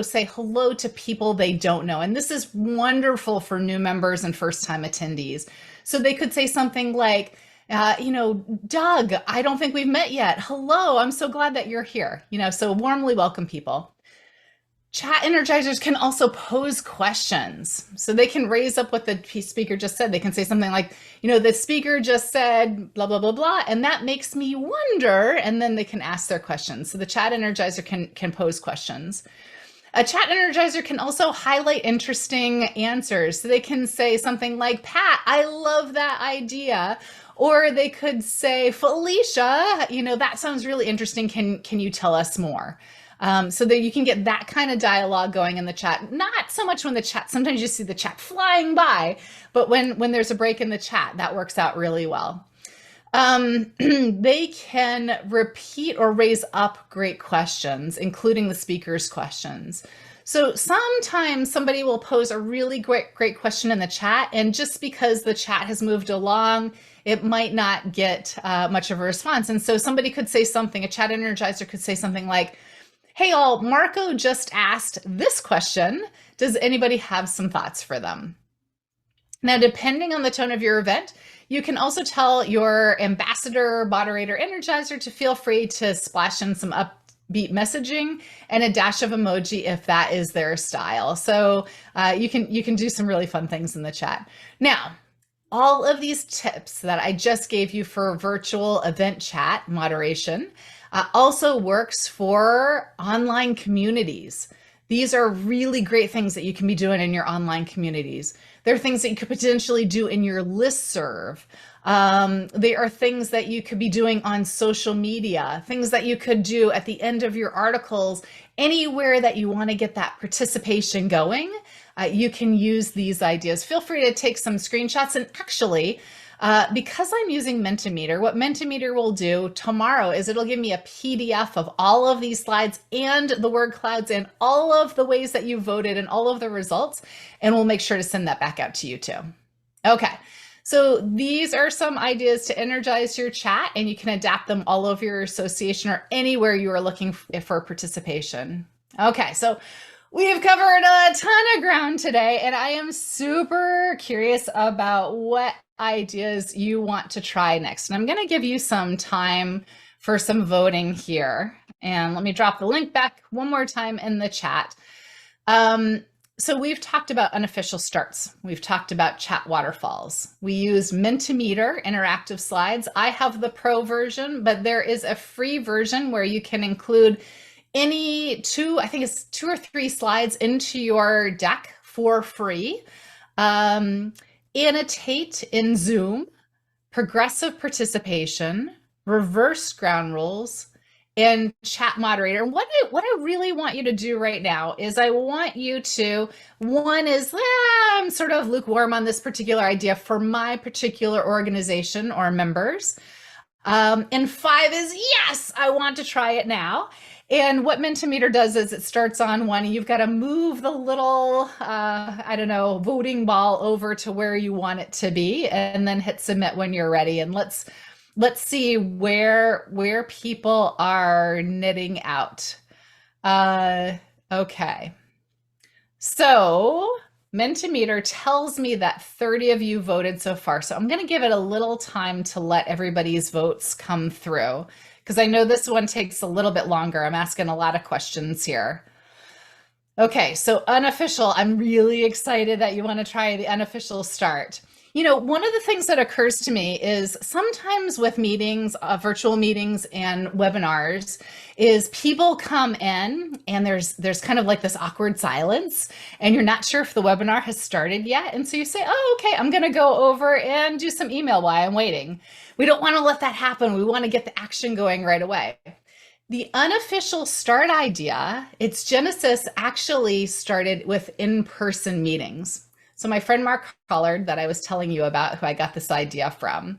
say hello to people they don't know. And this is wonderful for new members and first-time attendees. So they could say something like, Doug, I don't think we've met yet. Hello, I'm so glad that you're here. So warmly welcome people. Chat energizers can also pose questions. So they can raise up what the speaker just said. They can say something like, the speaker just said blah, blah, blah, blah, and that makes me wonder, and then they can ask their questions. So the chat energizer can pose questions. A chat energizer can also highlight interesting answers. So they can say something like, Pat, I love that idea. Or they could say, Felicia, that sounds really interesting. Can you tell us more? So that you can get that kind of dialogue going in the chat. Not so much when the chat, sometimes you see the chat flying by, but when there's a break in the chat, that works out really well. They can repeat or raise up great questions, including the speaker's questions. So sometimes somebody will pose a really great question in the chat, and just because the chat has moved along, it might not get much of a response. And so somebody could say something, a chat energizer could say something like, hey all, Marco just asked this question. Does anybody have some thoughts for them? Now, depending on the tone of your event, you can also tell your ambassador, moderator, energizer to feel free to splash in some upbeat messaging and a dash of emoji if that is their style. So you can do some really fun things in the chat. Now, all of these tips that I just gave you for virtual event chat moderation also works for online communities. These are really great things that you can be doing in your online communities. There are things that you could potentially do in your listserv. They are things that you could be doing on social media, things that you could do at the end of your articles, anywhere that you want to get that participation going. You can use these ideas. Feel free to take some screenshots, and actually, because I'm using Mentimeter, what Mentimeter will do tomorrow is it'll give me a PDF of all of these slides and the word clouds and all of the ways that you voted and all of the results, and we'll make sure to send that back out to you too. Okay, so these are some ideas to energize your chat, and you can adapt them all over your association or anywhere you are looking for participation. Okay, so we have covered a ton of ground today, and I am super curious about what ideas you want to try next. And I'm going to give you some time for some voting here. And let me drop the link back one more time in the chat. So we've talked about unofficial starts. We've talked about chat waterfalls. We use Mentimeter interactive slides. I have the pro version, but there is a free version where you can include any I think it's 2 or 3 slides into your deck for free. Annotate in Zoom, progressive participation, reverse ground rules, and chat moderator. And what I really want you to do right now is I want you to, one is, I'm sort of lukewarm on this particular idea for my particular organization or members. And 5 is yes, I want to try it now. And what Mentimeter does is it starts on 1, and you've got to move the little, I don't know, voting ball over to where you want it to be, and then hit submit when you're ready. And let's see where people are knitting out. Okay. So Mentimeter tells me that 30 of you voted so far. So I'm going to give it a little time to let everybody's votes come through, because I know this one takes a little bit longer. I'm asking a lot of questions here. Okay, so unofficial. I'm really excited that you want to try the unofficial start. You know, one of the things that occurs to me is sometimes with meetings, virtual meetings and webinars, is people come in and there's kind of like this awkward silence, and you're not sure if the webinar has started yet. And so you say, oh, okay, I'm going to go over and do some email while I'm waiting. We don't want to let that happen. We want to get the action going right away. The unofficial start idea, its genesis actually started with in-person meetings. So my friend Mark Collard that I was telling you about, who I got this idea from,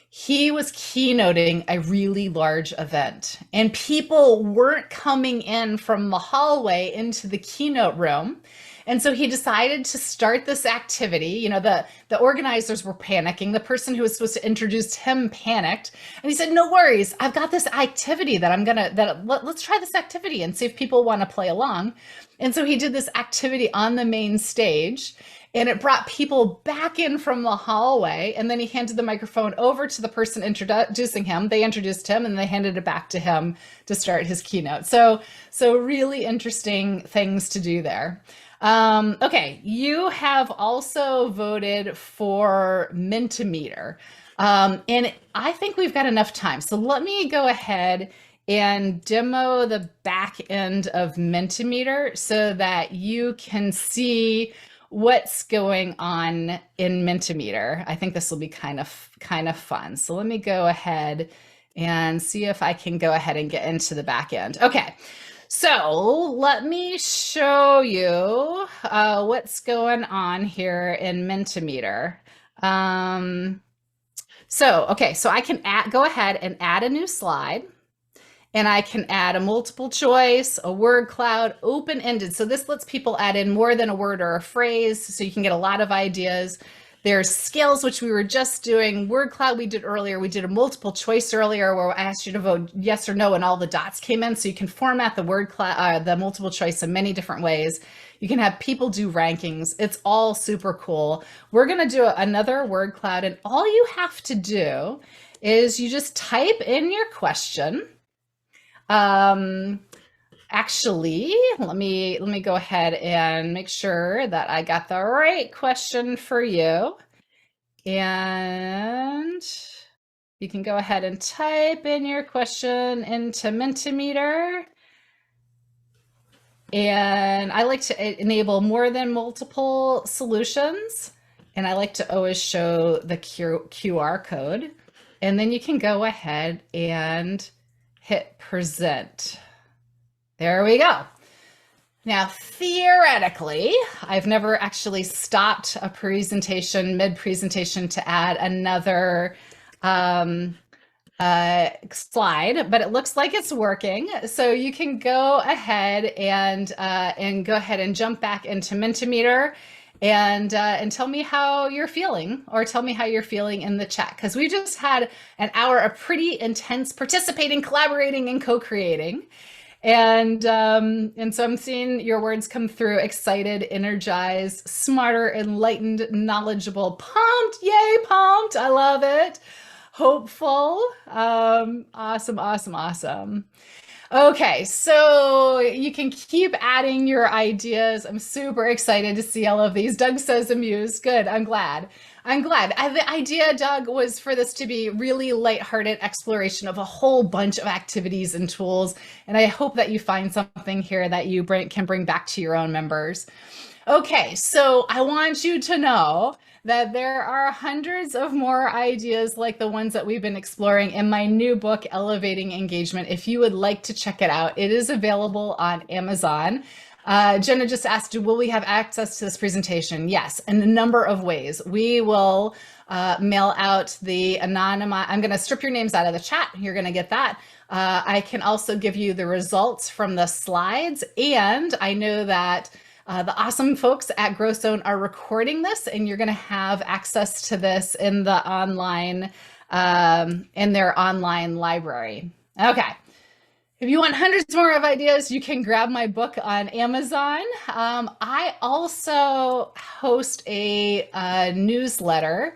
he was keynoting a really large event, and people weren't coming in from the hallway into the keynote room. And so he decided to start this activity. You know, the organizers were panicking. The person who was supposed to introduce him panicked. And he said, no worries, I've got this activity let's try this activity and see if people want to play along. And so he did this activity on the main stage, and it brought people back in from the hallway. And then he handed the microphone over to the person introducing him. They introduced him, and they handed it back to him to start his keynote. So really interesting things to do there. Okay, you have also voted for Mentimeter. And I think we've got enough time. So let me go ahead and demo the back end of Mentimeter so that you can see what's going on in Mentimeter. I think this will be kind of fun. So let me go ahead and see if I can go ahead and get into the back end. Okay. So let me show you what's going on here in Mentimeter. So I can go ahead and add a new slide, and I can add a multiple choice, a word cloud, open-ended. So this lets people add in more than a word or a phrase, so you can get a lot of ideas. There's skills, which we were just doing. Word cloud we did earlier. We did a multiple choice earlier where I asked you to vote yes or no, and all the dots came in. So you can format the word cloud, the multiple choice in many different ways. You can have people do rankings. It's all super cool. We're going to do another word cloud, and all you have to do is you just type in your question. Actually, let me go ahead and make sure that I got the right question for you. And you can go ahead and type in your question into Mentimeter. And I like to enable more than multiple solutions. And I like to always show the QR code. And then you can go ahead and hit present. There we go. Now, theoretically, I've never actually stopped a presentation mid-presentation to add another slide, but it looks like it's working. So you can go ahead and jump back into Mentimeter and tell me how you're feeling, or tell me how you're feeling in the chat, because we just had an hour of pretty intense participating, collaborating, and co-creating. And so I'm seeing your words come through: excited, energized, smarter, enlightened, knowledgeable, pumped, yay, pumped, I love it, hopeful, awesome. Okay, so you can keep adding your ideas. I'm super excited to see all of these. Doug says amused. Good, I'm glad. The idea, Doug, was for this to be really lighthearted exploration of a whole bunch of activities and tools. And I hope that you find something here that you can bring back to your own members. Okay, so I want you to know that there are hundreds of more ideas like the ones that we've been exploring in my new book, Elevating Engagement. If you would like to check it out, it is available on Amazon. Jenna just asked, will we have access to this presentation? Yes, in a number of ways. We will mail out the anonymous, I'm going to strip your names out of the chat. You're going to get that. I can also give you the results from the slides. And I know that the awesome folks at GrowthZone are recording this, and you're going to have access to this in the online, in their online library. Okay. If you want hundreds more of ideas, you can grab my book on Amazon. I also host a newsletter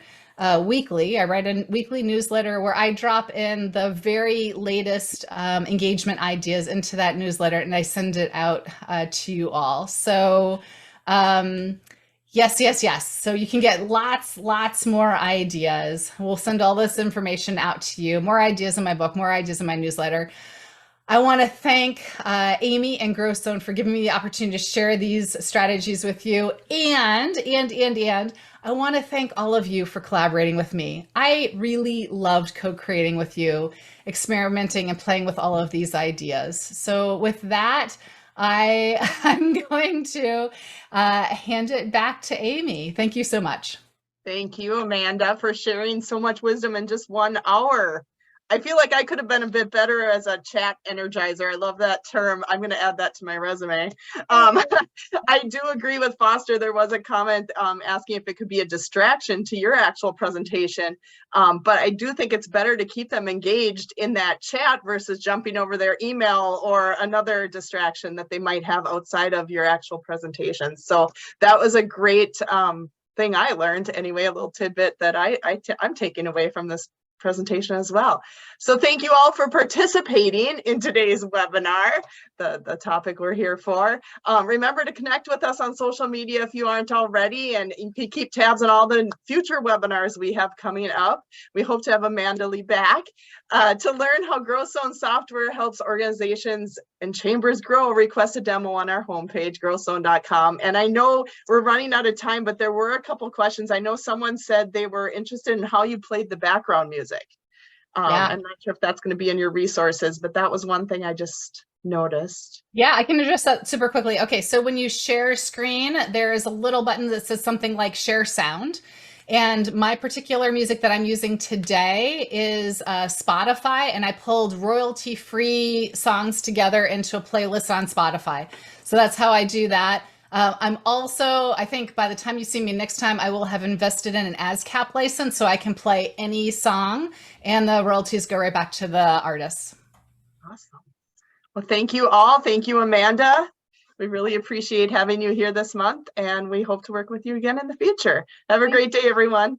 weekly. I write a weekly newsletter where I drop in the very latest engagement ideas into that newsletter, and I send it out to you all. So yes. So you can get lots more ideas. We'll send all this information out to you. More ideas in my book, more ideas in my newsletter. I want to thank Amy and GrowthZone for giving me the opportunity to share these strategies with you. And I want to thank all of you for collaborating with me. I really loved co-creating with you, experimenting and playing with all of these ideas. So with that, I'm going to hand it back to Amy. Thank you so much. Thank you, Amanda, for sharing so much wisdom in just 1 hour. I feel like I could have been a bit better as a chat energizer. I love that term. I'm going to add that to my resume. I do agree with Foster. There was a comment asking if it could be a distraction to your actual presentation. But I do think it's better to keep them engaged in that chat versus jumping over their email or another distraction that they might have outside of your actual presentation. So that was a great thing I learned anyway, a little tidbit that I'm taking away from this presentation as well. So thank you all for participating in today's webinar, the topic we're here for. Remember to connect with us on social media if you aren't already, and you can keep tabs on all the future webinars we have coming up. We hope to have Amanda Lee back. To learn how GrowthZone software helps organizations and chambers grow, request a demo on our homepage, growthzone.com. And I know we're running out of time, but there were a couple questions. I know someone said they were interested in how you played the background music. I'm not sure if that's going to be in your resources, but that was one thing I just noticed. Yeah, I can address that super quickly. Okay, so when you share screen, there is a little button that says something like share sound. And my particular music that I'm using today is Spotify, and I pulled royalty-free songs together into a playlist on Spotify. So that's how I do that. I'm also, I think by the time you see me next time, I will have invested in an ASCAP license so I can play any song and the royalties go right back to the artists. Awesome. Well, thank you all. Thank you, Amanda. We really appreciate having you here this month, and we hope to work with you again in the future. Have a great day, everyone.